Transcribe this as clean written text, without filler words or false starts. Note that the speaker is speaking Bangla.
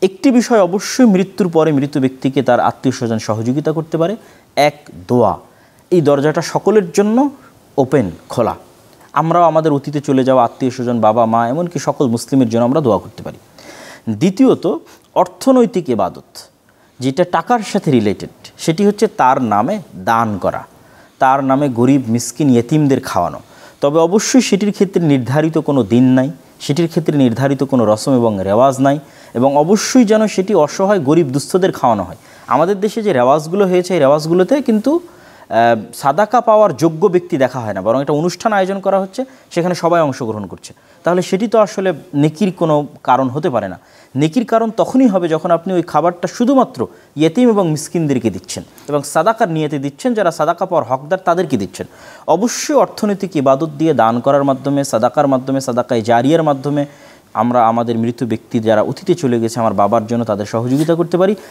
একটি বিষয় অবশ্যই মৃত্যুর পরে মৃত ব্যক্তিকে তার আত্মীয় স্বজন সহযোগিতা করতে পারে, এক দোয়া। এই দরজাটা সকলের জন্য ওপেন, খোলা। আমরাও আমাদের অতীতে চলে যাওয়া আত্মীয় স্বজন, বাবা মা, এমনকি সকল মুসলিমের জন্য আমরা দোয়া করতে পারি। দ্বিতীয়ত, অর্থনৈতিক ইবাদত যেটা টাকার সাথে রিলেটেড, সেটি হচ্ছে তার নামে দান করা, তার নামে গরিব মিসকিন ইয়েতিমদের খাওয়ানো। তবে অবশ্যই সেটির ক্ষেত্রে নির্ধারিত কোনো দিন নাই, সেটির ক্ষেত্রে নির্ধারিত কোনো রসম এবং রেওয়াজ নাই, এবং অবশ্যই যেন সেটি অসহায় গরিব দুস্থদের খাওয়ানো হয়। আমাদের দেশে যে রেওয়াজগুলো হয়েছে, এই রেওয়াজগুলোতে কিন্তু সাদাকা পাওয়ার যোগ্য ব্যক্তি দেখা হয় না, বরং একটা অনুষ্ঠান আয়োজন করা হচ্ছে, সেখানে সবাই অংশগ্রহণ করছে। তাহলে সেটি তো আসলে নেকির কোনো কারণ হতে পারে না। নেকির কারণ তখনই হবে যখন আপনি ওই খাবারটা শুধুমাত্র ইয়েতিম এবং মিসকিনদেরকে দিচ্ছেন এবং সাদাকার নিয়তে দিচ্ছেন, যারা সাদাকা পাওয়ার হকদার তাদেরকে দিচ্ছেন। অবশ্যই অর্থনৈতিক ইবাদত দিয়ে, দান করার মাধ্যমে, সাদাকার মাধ্যমে, সাদাকায়ে জারিয়ার মাধ্যমে আমরা আমাদের মৃত ব্যক্তি যারা অতীতে চলে গেছে, আমার বাবার জন্য, তাদের সহযোগিতা করতে পারি।